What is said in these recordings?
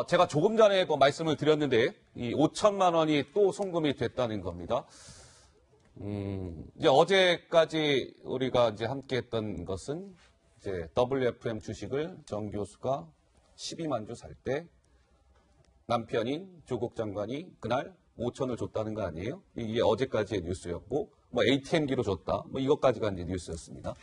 제가 조금 전에 말씀을 드렸는데 이 5천만 원이 또 송금이 됐다는 겁니다. 이제 어제까지 우리가 이제 함께했던 것은 이제 WFM 주식을 정 교수가 12만 주 살 때 남편인 조국 장관이 그날 5천을 줬다는 거 아니에요? 이게 어제까지의 뉴스였고, 뭐 ATM기로 줬다, 뭐 이것까지가 이제 뉴스였습니다.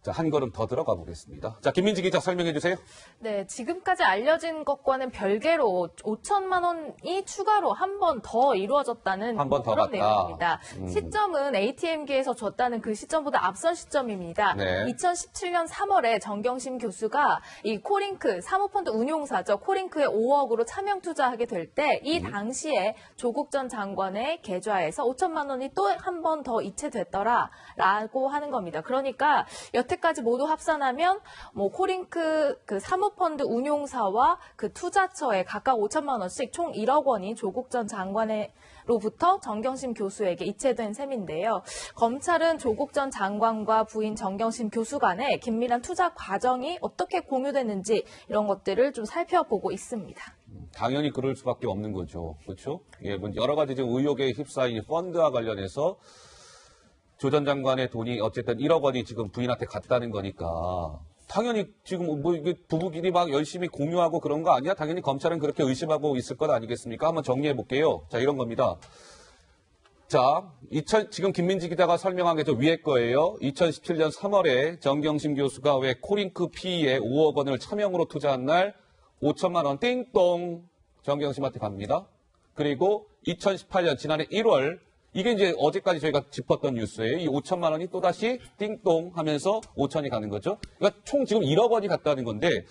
자, 한 걸음 더 들어가 보겠습니다. 자, 김민지 기자 설명해 주세요. 네, 지금까지 알려진 것과는 별개로 5천만 원이 추가로 한 번 더 이루어졌다는 한 번 더 그런 갔다. 내용입니다. 시점은 ATM기에서 줬다는 그 시점보다 앞선 시점입니다. 네. 2017년 3월에 정경심 교수가 이 코링크 사모펀드 운용사죠. 코링크에 5억으로 차명 투자하게 될 때 이 당시에 조국 전 장관의 계좌에서 5천만 원이 또 한 번 더 이체됐더라라고 하는 겁니다. 그러니까 여태까지 모두 합산하면 뭐 코링크 그 사모펀드 운용사와 그 투자처에 각각 5천만 원씩 총 1억 원이 조국 전 장관으로부터 정경심 교수에게 이체된 셈인데요. 검찰은 조국 전 장관과 부인 정경심 교수 간의 긴밀한 투자 과정이 어떻게 공유됐는지 이런 것들을 좀 살펴보고 있습니다. 당연히 그럴 수밖에 없는 거죠. 그렇죠? 예, 뭐 여러 가지 지금 의혹에 휩싸인 펀드와 관련해서 조 전 장관의 돈이 어쨌든 1억 원이 지금 부인한테 갔다는 거니까 당연히 지금 뭐 이게 부부끼리 막 열심히 공유하고 그런 거 아니야? 당연히 검찰은 그렇게 의심하고 있을 것 아니겠습니까? 한번 정리해 볼게요. 자, 이런 겁니다. 자, 지금 김민지 기자가 설명한 게 저 위에 거예요. 2017년 3월에 정경심 교수가 왜 코링크 PE에 5억 원을 차명으로 투자한 날 5천만 원 띵동 정경심한테 갑니다. 그리고 2018년 지난해 1월 이게 이제 어제까지 저희가 짚었던 뉴스예요. 이 5천만 원이 또다시 띵동 하면서 5천이 가는 거죠. 그러니까 총 지금 1억 원이 갔다는 건데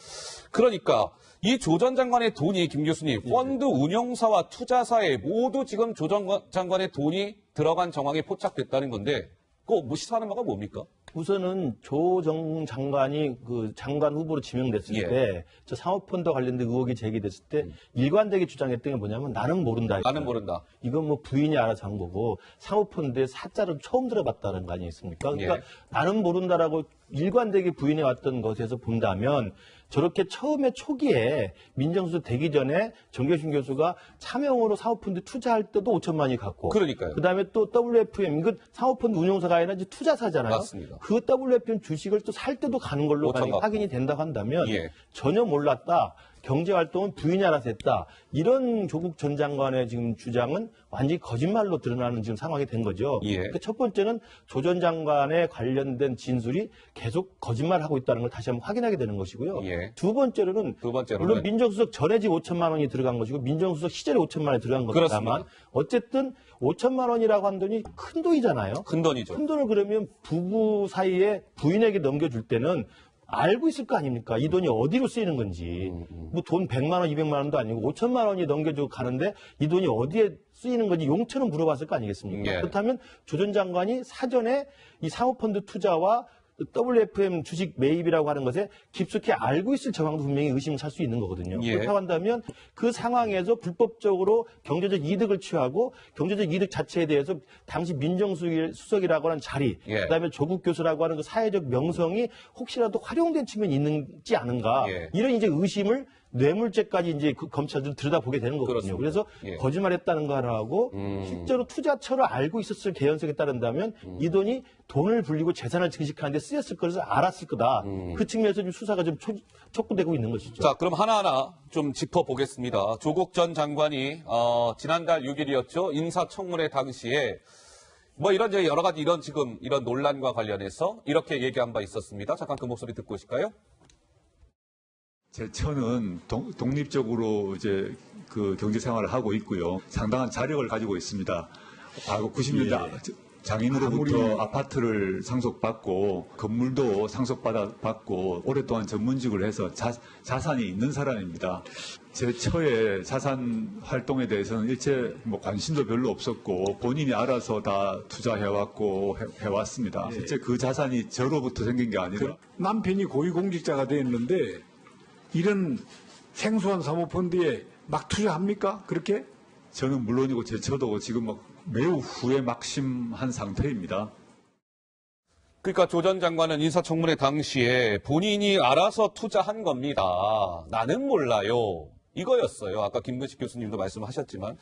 그러니까 이 조 전 장관의 돈이 김 교수님 펀드 운용사와 투자사에 모두 지금 조 전 장관의 돈이 들어간 정황에 포착됐다는 건데 그거 무시하는 바가 뭡니까? 우선은 조 전 장관이 그 장관 후보로 지명됐을 예. 때 저 사모펀드 관련된 의혹이 제기됐을 때 일관되게 주장했던 게 뭐냐면 나는 모른다. 나는 모른다. 이건 뭐 부인이 알아서 한 거고 사모펀드의 사자를 처음 들어봤다는 거 아니겠습니까? 그러니까 예. 나는 모른다라고 일관되게 부인해 왔던 것에서 본다면 저렇게 처음에 초기에 민정수석 되기 전에 정경심 교수가 차명으로 사모펀드 투자할 때도 5천만이 갔고 그러니까요. 그다음에 또 WFM 이건 사모펀드 운용사가 아니라 이제 투자사잖아요. 맞습니다. 그 WFM 주식을 또 살 때도 가는 걸로 5천 만약에 갖고. 확인이 된다고 한다면 예. 전혀 몰랐다. 경제활동은 부인이 알아서 했다. 이런 조국 전 장관의 지금 주장은 완전히 거짓말로 드러나는 지금 상황이 된 거죠. 예. 그러니까 첫 번째는 조 전 장관에 관련된 진술이 계속 거짓말하고 있다는 걸 다시 한번 확인하게 되는 것이고요. 예. 두 번째로는 물론 민정수석 전에 지 5천만 원이 들어간 것이고 민정수석 시절에 5천만 원이 들어간 겁니다만 어쨌든 5천만 원이라고 한 돈이 큰 돈이잖아요. 큰 돈이죠. 큰 돈을 그러면 부부 사이에 부인에게 넘겨줄 때는 알고 있을 거 아닙니까? 이 돈이 어디로 쓰이는 건지. 뭐 돈 100만 원, 200만 원도 아니고 5천만 원이 넘겨주고 가는데 이 돈이 어디에 쓰이는 건지 용처럼 물어봤을 거 아니겠습니까? 예. 그렇다면 조 전 장관이 사전에 이 사모펀드 투자와 WFM 주식 매입이라고 하는 것에 깊숙이 알고 있을 정황도 분명히 의심을 살 수 있는 거거든요. 예. 그렇다고 한다면 그 상황에서 불법적으로 경제적 이득을 취하고 경제적 이득 자체에 대해서 당시 민정수석이라고 하는 자리, 예. 그다음에 조국 교수라고 하는 그 사회적 명성이 혹시라도 활용된 측면이 있는지 않은가 예. 이런 이제 의심을 뇌물죄까지 이제 그 검찰들은 들여다보게 되는 거거든요. 그렇습니다. 그래서 예. 거짓말했다는 거 하나하고 실제로 투자처를 알고 있었을 개연성에 따른다면 이 돈이 돈을 불리고 재산을 증식하는데 쓰였을 것을 알았을 거다. 그 측면에서 지금 수사가 좀 촉구되고 있는 것이죠. 자, 그럼 하나하나 좀 짚어보겠습니다. 조국 전 장관이 지난달 6일이었죠. 인사청문회 당시에 뭐 이런 여러 가지 이런 논란과 관련해서 이렇게 얘기한 바 있었습니다. 잠깐 그 목소리 듣고 오실까요? 제 처는 독립적으로 이제 그 경제 생활을 하고 있고요. 상당한 자력을 가지고 있습니다. 90년대 장인으로부터 아파트를 상속받고 건물도 상속받고 오랫동안 전문직을 해서 자산이 있는 사람입니다. 제 처의 자산 활동에 대해서는 일체 뭐 관심도 별로 없었고 본인이 알아서 다 투자해왔고 해왔습니다. 실제 그 자산이 저로부터 생긴 게 아니라 남편이 고위공직자가 됐는데 이런 생소한 사모펀드에 막 투자합니까? 그렇게? 저는 물론이고 제 처도 지금 막 매우 후회 막심한 상태입니다. 그러니까 조 전 장관은 인사청문회 당시에 본인이 알아서 투자한 겁니다. 나는 몰라요. 이거였어요. 아까 김근식 교수님도 말씀하셨지만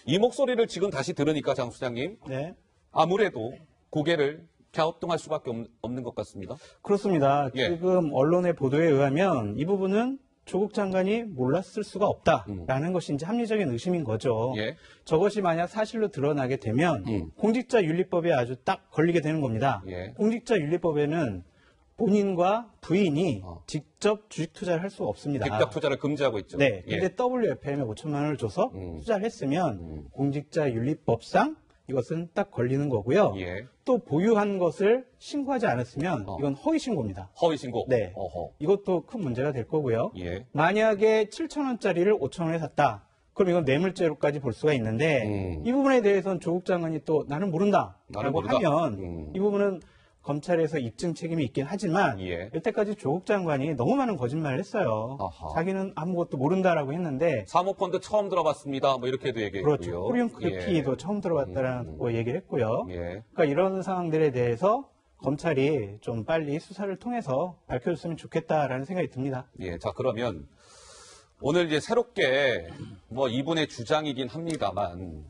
이 목소리를 지금 다시 들으니까 장 소장님 네. 아무래도 고개를 갸우뚱할 수밖에 없는 것 같습니다. 그렇습니다. 예. 지금 언론의 보도에 의하면 이 부분은 조국 장관이 몰랐을 수가 없다라는 것이 이제 합리적인 의심인 거죠. 예. 저것이 만약 사실로 드러나게 되면 공직자윤리법에 아주 딱 걸리게 되는 겁니다. 예. 공직자윤리법에는 본인과 부인이 직접 주식 투자를 할 수가 없습니다. 객답 투자를 금지하고 있죠. 네. 예. 근데 WFM에 5천만 원을 줘서 투자를 했으면 공직자윤리법상 이것은 딱 걸리는 거고요. 예. 또 보유한 것을 신고하지 않았으면 이건 허위 신고입니다. 허위 신고. 네. 어허. 이것도 큰 문제가 될 거고요. 예. 만약에 7천 원짜리를 5천 원에 샀다. 그럼 이건 뇌물죄로까지 볼 수가 있는데 이 부분에 대해서는 조국 장관이 또 나는 모른다라고 나는 모른다. 하면 이 부분은 검찰에서 입증 책임이 있긴 하지만 예. 여태까지 조국 장관이 너무 많은 거짓말을 했어요. 아하. 자기는 아무것도 모른다라고 했는데 사모펀드 처음 들어봤습니다. 뭐 이렇게도 얘기했고요. 그렇죠. 코리안크피도 처음 들어봤다라고 얘기를 했고요. 예. 그러니까 이런 상황들에 대해서 검찰이 좀 빨리 수사를 통해서 밝혀줬으면 좋겠다라는 생각이 듭니다. 예. 자, 그러면 오늘 이제 새롭게 뭐 이분의 주장이긴 합니다만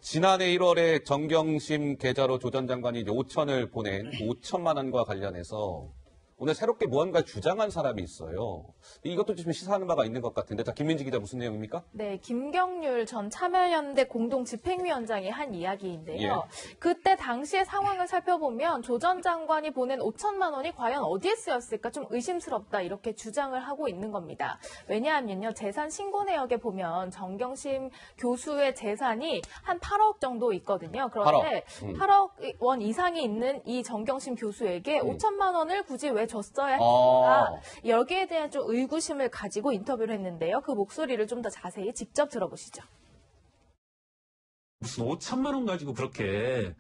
지난해 1월에 정경심 계좌로 조 전 장관이 이제 5천을 보낸 5천만 원과 관련해서 오늘 새롭게 무언가 주장한 사람이 있어요. 이것도 좀 시사하는 바가 있는 것 같은데, 자, 김민지 기자 무슨 내용입니까? 네, 김경률 전 참여연대 공동집행위원장이 한 이야기인데요. 그때 당시의 상황을 살펴보면 조 전 장관이 보낸 5천만 원이 과연 어디에 쓰였을까 좀 의심스럽다 이렇게 주장을 하고 있는 겁니다. 왜냐하면요, 재산 신고 내역에 보면 정경심 교수의 재산이 한 8억 정도 있거든요. 그런데 8억 원 이상이 있는 이 정경심 교수에게 5천만 원을 굳이 왜 줬어야 했을까? 여기에 대한 좀 의구심을 가지고 인터뷰를 했는데요. 그 목소리를 좀 더 자세히 직접 들어보시죠. 무슨 5천만 원 가지고 그렇게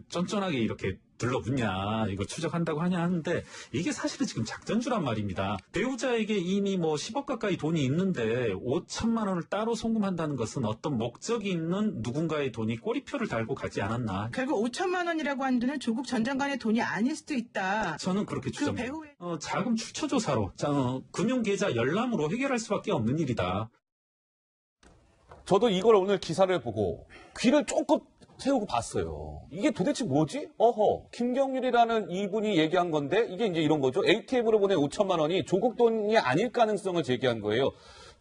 쫀쫀하게 이렇게 들러붙냐, 이거 추적한다고 하냐 하는데, 이게 사실은 지금 작전주란 말입니다. 배우자에게 이미 뭐 10억 가까이 돈이 있는데 5천만 원을 따로 송금한다는 것은 어떤 목적이 있는 누군가의 돈이 꼬리표를 달고 가지 않았나. 결국 5천만 원이라고 하는 돈은 조국 전 장관의 돈이 아닐 수도 있다. 저는 그렇게 그 추정합니다. 배후에 자금 출처 조사로, 금융계좌 열람으로 해결할 수밖에 없는 일이다. 저도 이걸 오늘 기사를 보고 귀를 조금 세우고 봤어요. 이게 도대체 뭐지? 어허, 김경률이라는 이분이 얘기한 건데 이게 이제 이런 거죠. ATM으로 보낸 5천만 원이 조국 돈이 아닐 가능성을 제기한 거예요.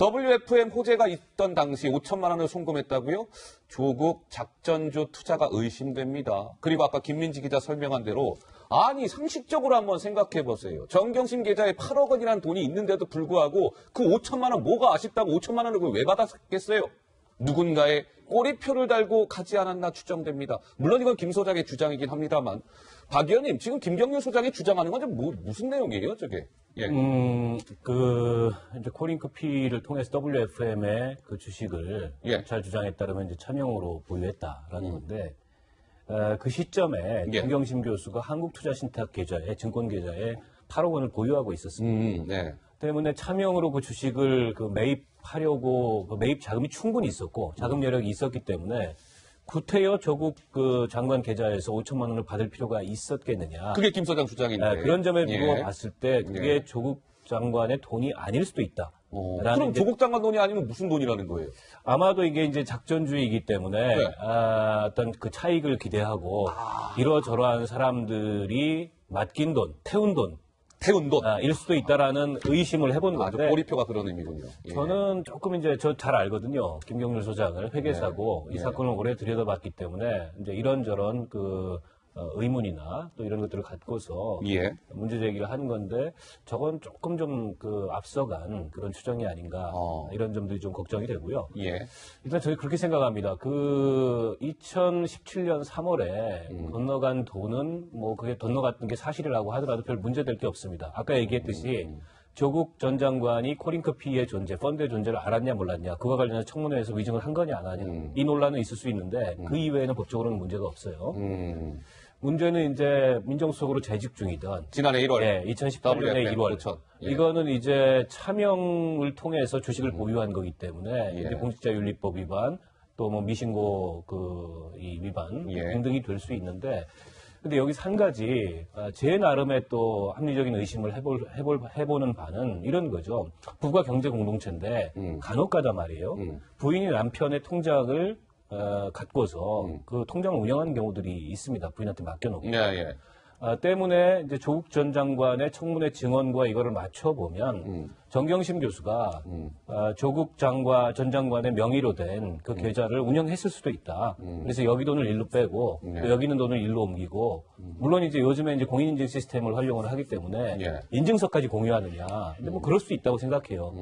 WFM 호재가 있던 당시 5천만 원을 송금했다고요? 조국 작전주 투자가 의심됩니다. 그리고 아까 김민지 기자 설명한 대로 아니 상식적으로 한번 생각해 보세요. 정경심 계좌에 8억 원이라는 돈이 있는데도 불구하고 그 5천만 원 뭐가 아쉽다고 5천만 원을 왜 받았겠어요? 누군가의 꼬리표를 달고 가지 않았나 추정됩니다. 물론 이건 김 소장의 주장이긴 합니다만 박 의원님 지금 김경률 소장이 주장하는 건 무슨 내용이에요, 저게? 예. 이제 코링크피를 통해서 WFM의 그 주식을 예. 잘 주장에 따르면 이제 차명으로 보유했다라는 건데 그 시점에 예. 정경심 교수가 한국투자신탁 계좌에 증권 계좌에 8억 원을 보유하고 있었습니다. 네. 때문에 차명으로 그 주식을 매입하려고 매입 자금이 충분히 있었고 자금 여력이 있었기 때문에 구태여 조국 장관 계좌에서 5천만 원을 받을 필요가 있었겠느냐. 그게 김 소장 주장인데. 그런 점에 예. 두고 봤을 때 그게 예. 조국 장관의 돈이 아닐 수도 있다. 그럼 조국 장관 돈이 아니면 무슨 돈이라는 거예요? 아마도 이게 이제 작전주의이기 때문에 네. 어떤 그 차익을 기대하고 이러저러한 사람들이 맡긴 돈, 태운 돈, 일 수도 있다라는 의심을 해본 건데. 꼬리표가 그런 의미군요. 예. 저는 조금 이제 저 잘 알거든요. 김경률 소장을 회계사고 이 사건을 오래 들여다봤기 때문에 이제 이런저런 의문이나 또 이런 것들을 갖고서 예. 문제 제기를 하는 건데 저건 조금 좀 앞서간 그런 추정이 아닌가 이런 점들이 좀 걱정이 되고요. 예. 일단 저희 그렇게 생각합니다. 2017년 3월에 건너간 돈은 그게 건너갔던 게 사실이라고 하더라도 별 문제될 게 없습니다. 아까 얘기했듯이 조국 전 장관이 코링크피의 존재, 펀드의 존재를 알았냐 몰랐냐, 그와 관련해서 청문회에서 위증을 한 거냐 안 하냐, 이 논란은 있을 수 있는데 그 이외에는 법적으로는 문제가 없어요. 문제는 이제 민정수석으로 재직 중이던 지난해 1월. 예, 2018년에 1월. 그렇죠. 예. 이거는 이제 차명을 통해서 주식을 보유한 거기 때문에 예. 이제 공직자윤리법 위반 또 미신고 이 위반 예. 등등이 될 수 있는데 근데 여기서 한 가지 제 나름의 또 합리적인 의심을 해보는 바는 이런 거죠. 부부가 경제 공동체인데 간혹가다 말이에요. 부인이 남편의 통장을 갖고서 그 통장을 운영하는 경우들이 있습니다. 부인한테 맡겨놓고. 예, 예. 때문에 이제 조국 전 장관의 청문회 증언과 이거를 맞춰보면 정경심 교수가 조국 전 장관의 명의로 된 그 계좌를 운영했을 수도 있다. 그래서 여기 돈을 일로 빼고 또 여기 있는 돈을 일로 옮기고 물론 이제 요즘에 이제 공인인증 시스템을 활용을 하기 때문에 예. 인증서까지 공유하느냐. 근데 뭐 그럴 수 있다고 생각해요.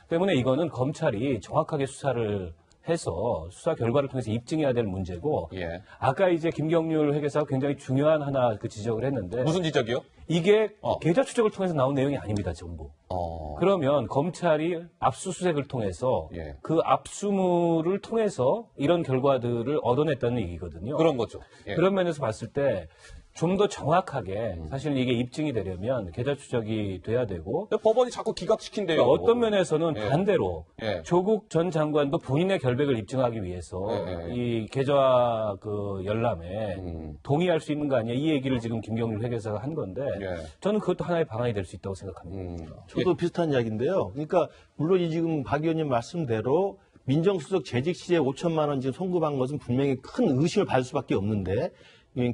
때문에 이거는 검찰이 정확하게 수사를 해서 수사 결과를 통해서 입증해야 될 문제고 예. 아까 이제 김경률 회계사가 굉장히 중요한 하나 그 지적을 했는데 무슨 지적이요? 이게 계좌 추적을 통해서 나온 내용이 아닙니다, 전부. 그러면 검찰이 압수수색을 통해서 예. 그 압수물을 통해서 이런 결과들을 얻어냈다는 얘기거든요. 그런 거죠. 예. 그런 면에서 봤을 때 좀 더 정확하게 사실 이게 입증이 되려면 계좌 추적이 돼야 되고 근데 법원이 자꾸 기각시킨대요. 어떤 면에서는 예. 반대로 예. 조국 전 장관도 본인의 결백을 입증하기 위해서 예. 이 계좌 그 열람에 동의할 수 있는 거 아니야? 이 얘기를 지금 김경률 회계사가 한 건데 예. 저는 그것도 하나의 방안이 될 수 있다고 생각합니다. 저도 비슷한 이야기인데요. 그러니까 물론 이 지금 박 의원님 말씀대로 민정수석 재직 시에 5천만 원 지금 송금한 것은 분명히 큰 의심을 받을 수밖에 없는데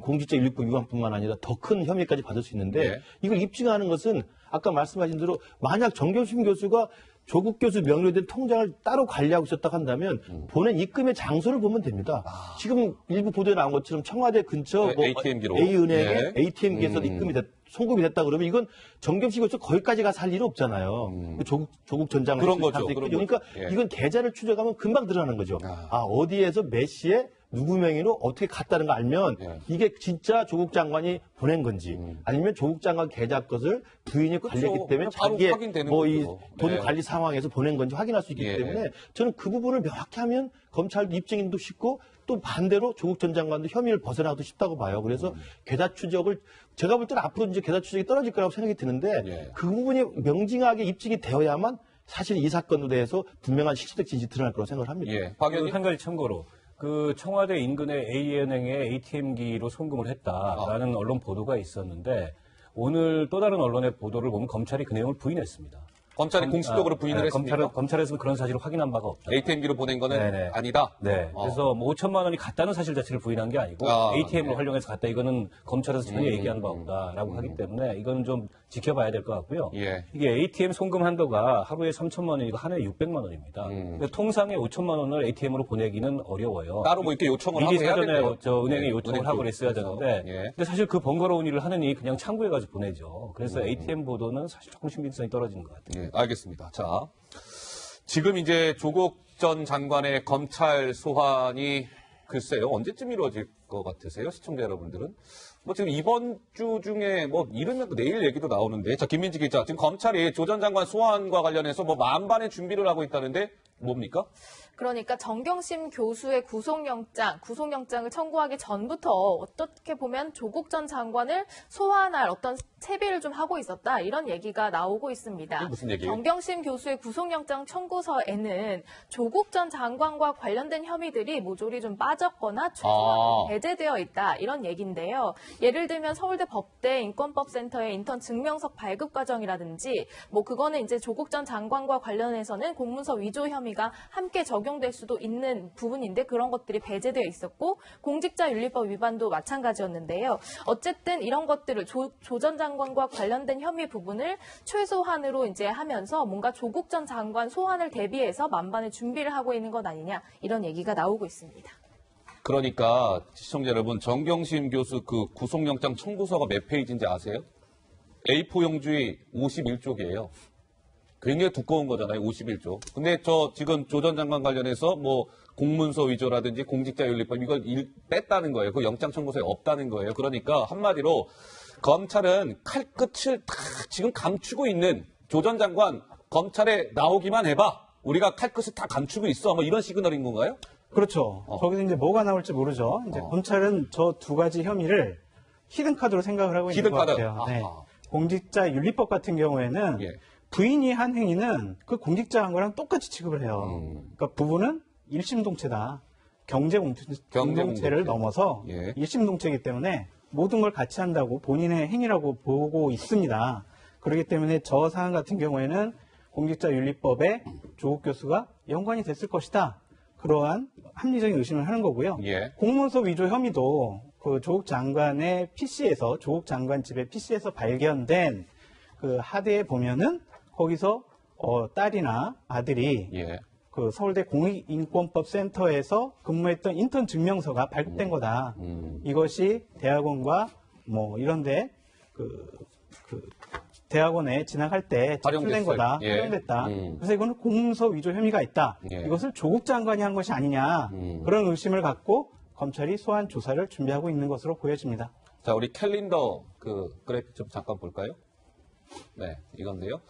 공직자윤리법 위반뿐만 아니라 더 큰 혐의까지 받을 수 있는데 네. 이걸 입증하는 것은 아까 말씀하신 대로 만약 정경심 교수가 조국 교수 명의로 된 통장을 따로 관리하고 있었다고 한다면 보낸 입금의 장소를 보면 됩니다. 지금 일부 보도에 나온 것처럼 청와대 근처 네, 뭐 ATM기로. A은행에 네. ATM기에서 송금이 됐다 그러면 이건 정경심 교수 거기까지 가서 할 일은 없잖아요. 조국 전 장관 그런 거죠. 그러니까 예. 이건 계좌를 추적하면 금방 드러나는 거죠. 어디에서 몇 시에 누구 명의로 어떻게 갔다는 거 알면 예. 이게 진짜 조국 장관이 보낸 건지 아니면 조국 장관 계좌 것을 부인이 관리했기 때문에 바로 자기의 확인되는 뭐 이 거죠. 돈 예. 관리 상황에서 보낸 건지 확인할 수 있기 예. 때문에 저는 그 부분을 명확히 하면 검찰도 입증도 쉽고 또 반대로 조국 전 장관도 혐의를 벗어나도 쉽다고 봐요. 그래서 계좌 추적을 제가 볼 때는 앞으로 이제 계좌 추적이 떨어질 거라고 생각이 드는데 예. 그 부분이 명징하게 입증이 되어야만 사실 이 사건에 대해서 분명한 실체적 진실이 드러날 거라고 생각을 합니다. 예. 박 의원님? 한 가지 참고로 그 청와대 인근의 A은행에 ATM기로 송금을 했다라는 언론 보도가 있었는데 오늘 또 다른 언론의 보도를 보면 검찰이 그 내용을 부인했습니다. 검찰이 공식적으로 부인을 했습니까? 검찰에서는 그런 사실을 확인한 바가 없다. ATM기로 보낸 거는 네네. 아니다. 네. 그래서 뭐 5천만 원이 갔다는 사실 자체를 부인한 게 아니고 ATM을 네. 활용해서 갔다 이거는 검찰에서 전혀 얘기한 바 없다라고 하기 때문에 이건 좀 지켜봐야 될 것 같고요. 예. 이게 ATM 송금 한도가 하루에 3천만 원이고 한 해에 600만 원입니다. 그러니까 통상에 5천만 원을 ATM으로 보내기는 어려워요. 따로 뭐 이렇게 요청을 하고 미리 해야 사전에 될까요? 저 은행에 네, 요청을 은행 하고 쪽. 그랬어야 되는데 예. 근데 사실 그 번거로운 일을 하느니 그냥 창구에 가서 보내죠. 그래서 ATM 보도는 사실 조금 신빙성이 떨어지는 것 같아요. 예, 알겠습니다. 자, 지금 이제 조국 전 장관의 검찰 소환이 글쎄요, 언제쯤 이루어질 것 같으세요? 시청자 여러분들은? 뭐 지금 이번 주 중에 뭐 이르면 또 내일 얘기도 나오는데, 자, 김민지 기자, 지금 검찰이 조 전 장관 소환과 관련해서 뭐 만반의 준비를 하고 있다는데 뭡니까? 그러니까 정경심 교수의 구속영장을 청구하기 전부터 어떻게 보면 조국 전 장관을 소환할 어떤 채비를 좀 하고 있었다. 이런 얘기가 나오고 있습니다. 이게 무슨 얘기예요? 정경심 교수의 구속영장 청구서에는 조국 전 장관과 관련된 혐의들이 모조리 좀 빠졌거나 최소한 배제되어 있다. 이런 얘기인데요. 예를 들면 서울대 법대 인권법센터의 인턴 증명석 발급 과정이라든지 뭐 그거는 이제 조국 전 장관과 관련해서는 공문서 위조 혐의가 함께 적용될 수도 있는 부분인데 그런 것들이 배제되어 있었고 공직자윤리법 위반도 마찬가지였는데요. 어쨌든 이런 것들을 조 전 장관과 관련된 혐의 부분을 최소한으로 이제 하면서 뭔가 조국 전 장관 소환을 대비해서 만반의 준비를 하고 있는 것 아니냐 이런 얘기가 나오고 있습니다. 그러니까 시청자 여러분, 정경심 교수 그 구속영장 청구서가 몇 페이지인지 아세요? A4 용지 51쪽이에요. 굉장히 두꺼운 거잖아요, 51조. 근데 저 지금 조 전 장관 관련해서 뭐 공문서 위조라든지 공직자윤리법 이걸 뺐다는 거예요. 그 영장 청구서에 없다는 거예요. 그러니까 한마디로 검찰은 칼끝을 다 지금 감추고 있는 조 전 장관 검찰에 나오기만 해봐. 우리가 칼끝을 다 감추고 있어. 뭐 이런 시그널인 건가요? 그렇죠. 저기서 이제 뭐가 나올지 모르죠. 이제 검찰은 저 두 가지 혐의를 히든카드로 생각을 하고 있는 것 히든카드. 같아요. 네. 공직자윤리법 같은 경우에는 예. 부인이 한 행위는 그 공직자 한 거랑 똑같이 취급을 해요. 그러니까 부부는 일심동체다. 경제공동체를 넘어서 예. 일심동체이기 때문에 모든 걸 같이 한다고 본인의 행위라고 보고 있습니다. 그렇기 때문에 저 사안 같은 경우에는 공직자윤리법에 조국 교수가 연관이 됐을 것이다. 그러한 합리적인 의심을 하는 거고요. 예. 공문서 위조 혐의도 그 조국 장관의 PC에서, 조국 장관 집의 PC에서 발견된 그 하드에 보면은 거기서 딸이나 아들이 예. 그 서울대 공익인권법 센터에서 근무했던 인턴 증명서가 발급된 거다. 이것이 대학원과 뭐 이런데 그 대학원에 진학할 때 제출된 거다. 예. 활용됐다. 그래서 이거는 공문서 위조 혐의가 있다. 예. 이것을 조국 장관이 한 것이 아니냐. 그런 의심을 갖고 검찰이 소환 조사를 준비하고 있는 것으로 보여집니다. 자, 우리 캘린더 그 그래픽 좀 잠깐 볼까요? 네, 이건데요.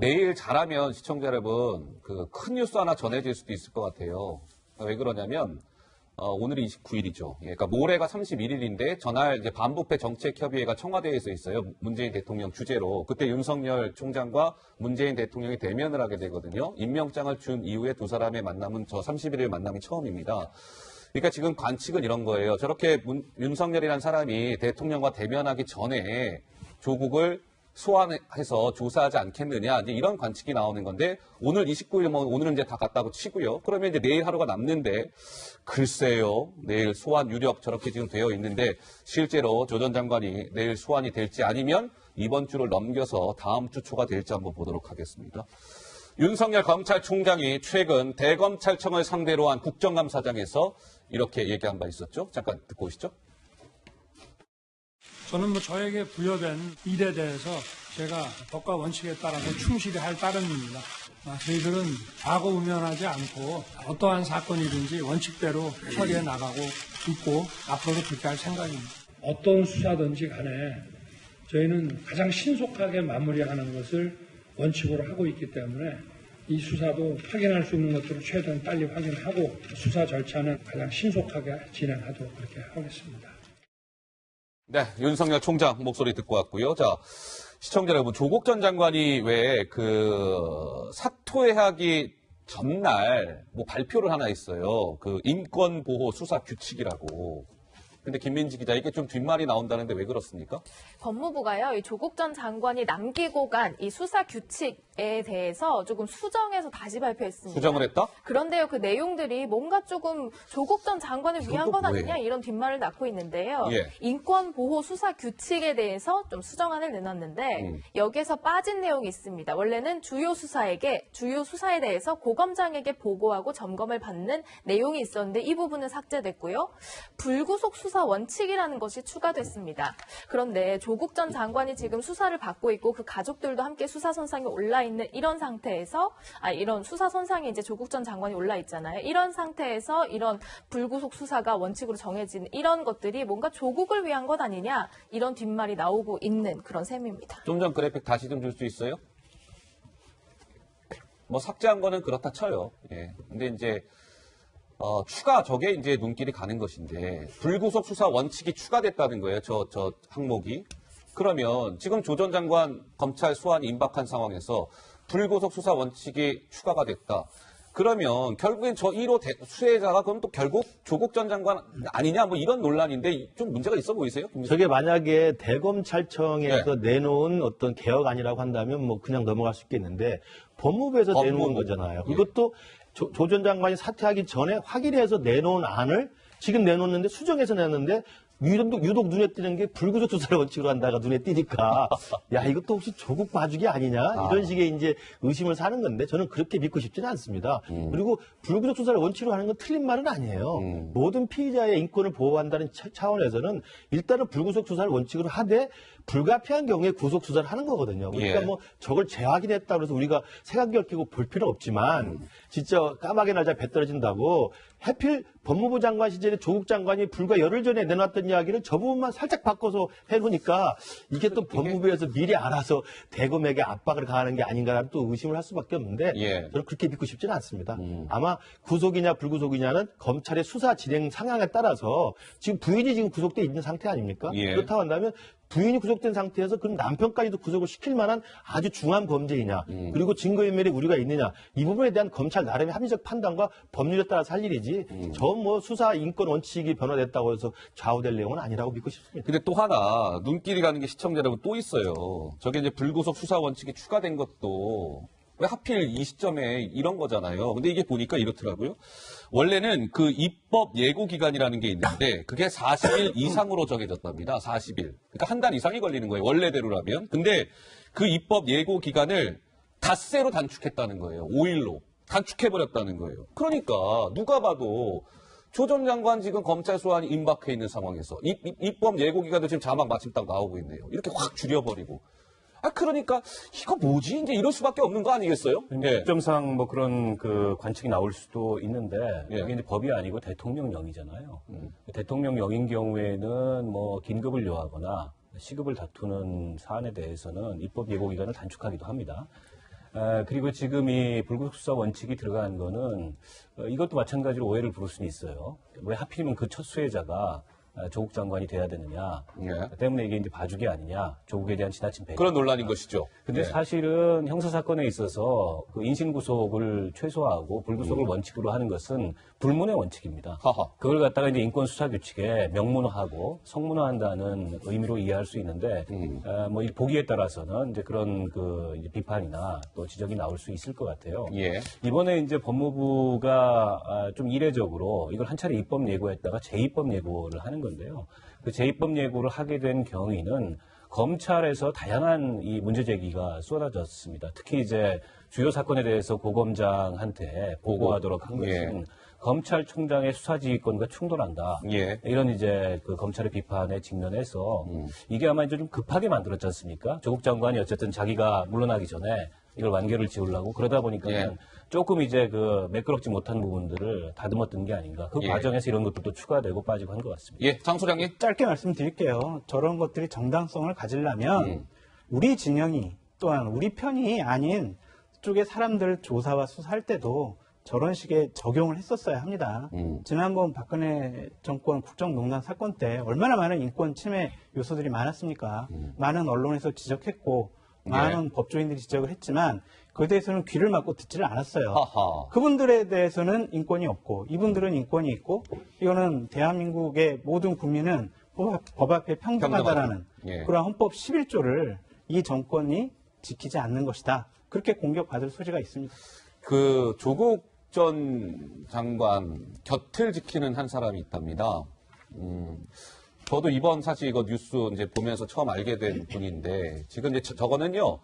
내일 잘하면 시청자 여러분 그 큰 뉴스 하나 전해질 수도 있을 것 같아요. 왜 그러냐면 오늘이 29일이죠. 그러니까 모레가 31일인데 전날 이제 반부패 정책협의회가 청와대에서 있어요. 문재인 대통령 주재로. 그때 윤석열 총장과 문재인 대통령이 대면을 하게 되거든요. 임명장을 준 이후에 두 사람의 만남은 저 31일 만남이 처음입니다. 그러니까 지금 관측은 이런 거예요. 저렇게 윤석열이라는 사람이 대통령과 대면하기 전에 조국을 소환해서 조사하지 않겠느냐, 이제 이런 관측이 나오는 건데, 오늘 29일이면 오늘은 이제 다 갔다고 치고요. 그러면 이제 내일 하루가 남는데, 글쎄요, 내일 소환 유력 저렇게 지금 되어 있는데, 실제로 조 전 장관이 내일 소환이 될지 아니면 이번 주를 넘겨서 다음 주 초가 될지 한번 보도록 하겠습니다. 윤석열 검찰총장이 최근 대검찰청을 상대로 한 국정감사장에서 이렇게 얘기한 바 있었죠. 잠깐 듣고 오시죠. 저는 저에게 부여된 일에 대해서 제가 법과 원칙에 따라서 충실히 할 따름입니다. 저희들은 과거 우면하지 않고 어떠한 사건이든지 원칙대로 처리해 나가고 있고 앞으로도 그렇게 할 생각입니다. 어떤 수사든지 간에 저희는 가장 신속하게 마무리하는 것을 원칙으로 하고 있기 때문에 이 수사도 확인할 수 있는 것들을 최대한 빨리 확인하고 수사 절차는 가장 신속하게 진행하도록 그렇게 하겠습니다. 네, 윤석열 총장 목소리 듣고 왔고요. 자, 시청자 여러분, 조국 전 장관이 왜 그 사퇴하기 전날 뭐 발표를 하나 했어요. 그 인권보호 수사 규칙이라고. 근데 김민지 기자, 이게 좀 뒷말이 나온다는데 왜 그렇습니까? 법무부가요, 이 조국 전 장관이 남기고 간 이 수사 규칙에 대해서 조금 수정해서 다시 발표했습니다. 수정을 했다? 그런데요, 그 내용들이 뭔가 조금 조국 전 장관을 위한 건 뭐예요? 아니냐 이런 뒷말을 낳고 있는데요. 예. 인권보호 수사 규칙에 대해서 좀 수정안을 내놨는데 여기에서 빠진 내용이 있습니다. 원래는 주요 수사에 대해서 고검장에게 보고하고 점검을 받는 내용이 있었는데 이 부분은 삭제됐고요. 불구속 수사 원칙이라는 것이 추가됐습니다. 그런데 조국 전 장관이 지금 수사를 받고 있고 그 가족들도 함께 수사선상에 올라 있는 이런 상태에서 이런 수사선상에 이제 조국 전 장관이 올라 있잖아요. 이런 상태에서 이런 불구속 수사가 원칙으로 정해진 이런 것들이 뭔가 조국을 위한 것 아니냐 이런 뒷말이 나오고 있는 그런 셈입니다. 좀 전 그래픽 다시 좀 줄 수 있어요? 뭐 삭제한 거는 그렇다 쳐요. 예. 근데 이제 저게 이제 눈길이 가는 것인데, 불구속 수사 원칙이 추가됐다는 거예요, 저 항목이. 그러면 지금 조 전 장관 검찰 소환이 임박한 상황에서 불구속 수사 원칙이 추가가 됐다. 그러면 결국엔 저 1호 수혜자가 그럼 또 결국 조국 전 장관 아니냐, 뭐 이런 논란인데 좀 문제가 있어 보이세요? 저게 만약에 대검찰청에서 내놓은 어떤 개혁안이라고 한다면 뭐 그냥 넘어갈 수 있겠는데, 법무부에서 내놓은 거잖아요. 예. 이것도 조 전 장관이 사퇴하기 전에 확인해서 내놓은 안을 지금 내놓는데, 수정해서 내놨는데, 유독 눈에 띄는 게 불구속 수사를 원칙으로 한다가 눈에 띄니까, 야, 이것도 혹시 조국 봐주기 아니냐? 이런 식의 이제 의심을 사는 건데, 저는 그렇게 믿고 싶지는 않습니다. 그리고 불구속 수사를 원칙으로 하는 건 틀린 말은 아니에요. 모든 피의자의 인권을 보호한다는 차원에서는 일단은 불구속 수사를 원칙으로 하되, 불가피한 경우에 구속 수사를 하는 거거든요. 그러니까 예. 뭐 저걸 재확인했다 그래서 우리가 색안경 끼고 볼 필요 없지만, 진짜 까마귀 날짜 배 떨어진다고 하필 법무부 장관 시절에 조국 장관이 불과 열흘 전에 내놨던 이야기를 저 부분만 살짝 바꿔서 해놓으니까 이게 또 법무부에서 미리 알아서 대검에게 압박을 가하는 게 아닌가라는 또 의심을 할 수밖에 없는데, 예. 저는 그렇게 믿고 싶지는 않습니다. 아마 구속이냐 불구속이냐는 검찰의 수사 진행 상황에 따라서 지금 부인이 지금 구속돼 있는 상태 아닙니까? 예. 그렇다고 한다면 부인이 구속된 상태에서 그럼 남편까지도 구속을 시킬 만한 아주 중한 범죄이냐, 그리고 증거인멸의 우려가 있느냐, 이 부분에 대한 검찰 나름의 합리적 판단과 법률에 따라서 할 일이지, 저 뭐 수사 인권 원칙이 변화됐다고 해서 좌우될 내용은 아니라고 믿고 싶습니다. 근데 또 하나 눈길이 가는 게 시청자 여러분 또 있어요. 저게 이제 불구속 수사 원칙이 추가된 것도 왜 하필 이 시점에 이런 거잖아요. 근데 이게 보니까 이렇더라고요. 원래는 그 입법 예고 기간이라는 게 있는데 그게 40일 이상으로 정해졌답니다. 40일. 그러니까 한 달 이상이 걸리는 거예요. 원래대로라면. 근데 그 입법 예고 기간을 닷새로 단축했다는 거예요. 5일로. 단축해버렸다는 거예요. 그러니까 누가 봐도 조 전 장관 지금 검찰 소환이 임박해 있는 상황에서 입법 예고 기간도 지금 자막 마침 딱 나오고 있네요. 이렇게 확 줄여버리고. 그러니까 이거 뭐지? 이제 이럴 수밖에 없는 거 아니겠어요? 예. 특정상 뭐 그런 그 관측이 나올 수도 있는데 예. 이게 이제 법이 아니고 대통령령이잖아요. 대통령령인 경우에는 뭐 긴급을 요하거나 시급을 다투는 사안에 대해서는 입법 예고 기간을 단축하기도 합니다. 그리고 지금 이 불구속 수사 원칙이 들어간 거는 이것도 마찬가지로 오해를 부를 수는 있어요. 왜 하필이면 그 첫 수혜자가 조국 장관이 돼야 되느냐. 예. 때문에 이게 이제 봐주기 아니냐. 조국에 대한 지나친 배려. 그런 논란인 것이죠. 근데 예. 사실은 형사사건에 있어서 그 인신구속을 최소화하고 불구속을 원칙으로 하는 것은 불문의 원칙입니다. 하하. 그걸 갖다가 이제 인권수사규칙에 명문화하고 성문화한다는 의미로 이해할 수 있는데, 뭐 이 보기에 따라서는 이제 그런 그 이제 비판이나 또 지적이 나올 수 있을 것 같아요. 예. 이번에 이제 법무부가 좀 이례적으로 이걸 한 차례 입법 예고했다가 재입법 예고를 하는 건데요. 그 재입법 예고를 하게 된 경위는 검찰에서 다양한 이 문제 제기가 쏟아졌습니다. 특히 이제 주요 사건에 대해서 고검장한테 보고하도록 한 것은 예. 검찰총장의 수사지휘권과 충돌한다. 예. 이런 이제 그 검찰의 비판에 직면해서 이게 아마 이제 좀 급하게 만들었지 않습니까? 조국 장관이 어쨌든 자기가 물러나기 전에 이걸 완결을 지으려고 그러다 보니까는 예. 조금 이제 그 매끄럽지 못한 부분들을 다듬었던 게 아닌가. 그 예. 과정에서 이런 것들도 추가되고 빠지고 한 것 같습니다. 예, 장 소장님. 짧게 말씀드릴게요. 저런 것들이 정당성을 가지려면 우리 진영이 또한 우리 편이 아닌 쪽의 사람들 조사와 수사할 때도 저런 식의 적용을 했었어야 합니다. 지난번 박근혜 정권 국정농단 사건 때 얼마나 많은 인권 침해 요소들이 많았습니까? 많은 언론에서 지적했고 많은 법조인들이 지적을 했지만 그에 대해서는 귀를 막고 듣지를 않았어요. 하하. 그분들에 대해서는 인권이 없고 이분들은 인권이 있고 이거는 대한민국의 모든 국민은 법 앞에 평등하다라는 예. 그러한 헌법 11조를 이 정권이 지키지 않는 것이다. 그렇게 공격받을 소지가 있습니다. 그 조국 전 장관 곁을 지키는 한 사람이 있답니다. 저도 이번 사실 이거 뉴스 이제 보면서 처음 알게 된 분인데 지금 이제 저거는요.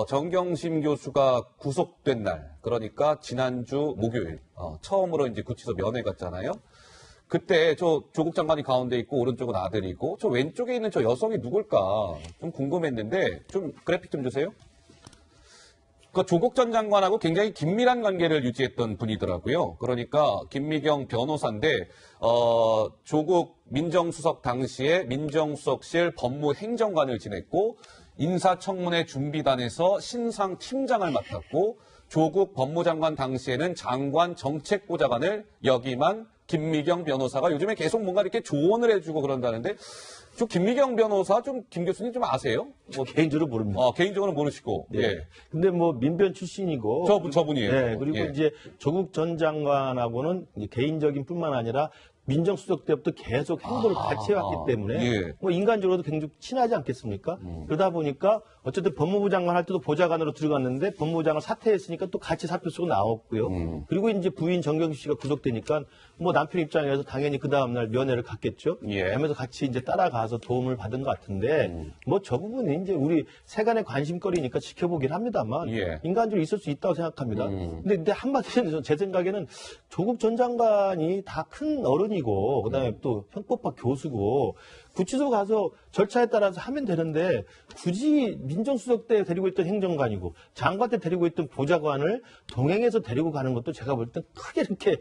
정경심 교수가 구속된 날, 그러니까 지난주 목요일 처음으로 이제 구치소 면회 갔잖아요. 그때 저 조국 장관이 가운데 있고 오른쪽은 아들이고 저 왼쪽에 있는 저 여성이 누굴까 좀 궁금했는데 좀 그래픽 좀 주세요. 그 조국 전 장관하고 굉장히 긴밀한 관계를 유지했던 분이더라고요. 그러니까 김미경 변호사인데 조국 민정수석 당시에 민정수석실 법무행정관을 지냈고 인사청문회 준비단에서 신상 팀장을 맡았고 조국 법무장관 당시에는 장관 정책보좌관을 역임한 김미경 변호사가 요즘에 계속 뭔가 이렇게 조언을 해주고 그런다는데 저 김미경 변호사 좀 김 교수님 좀 아세요? 뭐 개인적으로 모릅니다. 개인적으로 모르시고. 네. 예. 근데 뭐 민변 출신이고 저분이에요. 네, 그리고 예. 이제 조국 전 장관하고는 이제 개인적인 뿐만 아니라 민정수석 때부터 계속 행보를 같이 해왔기 때문에 예. 뭐 인간적으로도 굉장히 친하지 않겠습니까? 그러다 보니까 어쨌든 법무부 장관 할 때도 보좌관으로 들어갔는데 법무부 장관 사퇴했으니까 또 같이 사표 쓰고 나왔고요. 그리고 이제 부인 정경심 씨가 구속되니까 뭐 남편 입장에서 당연히 그 다음날 면회를 갔겠죠. 예. 그러면서 같이 이제 따라가서 도움을 받은 것 같은데 뭐 저 부분이 이제 우리 세간의 관심거리니까 지켜보긴 합니다만 예. 인간적으로 있을 수 있다고 생각합니다. 근데 한마디로 제 생각에는 조국 전 장관이 다 큰 어른이고 그다음에 또 형법학 교수고 구치소 가서 절차에 따라서 하면 되는데 굳이 민정수석 때 데리고 있던 행정관이고 장관 때 데리고 있던 보좌관을 동행해서 데리고 가는 것도 제가 볼 땐 크게 이렇게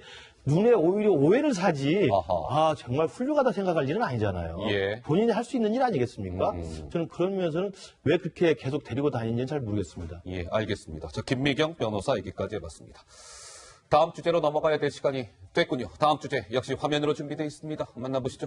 눈에 오히려 오해를 사지 아하. 정말 훌륭하다 생각할 일은 아니잖아요. 예. 본인이 할 수 있는 일 아니겠습니까? 저는 그런 면에서는 왜 그렇게 계속 데리고 다니는지는 잘 모르겠습니다. 예, 알겠습니다. 저 김미경 변호사 얘기까지 해봤습니다. 다음 주제로 넘어가야 될 시간이 됐군요. 다음 주제 역시 화면으로 준비되어 있습니다. 만나보시죠.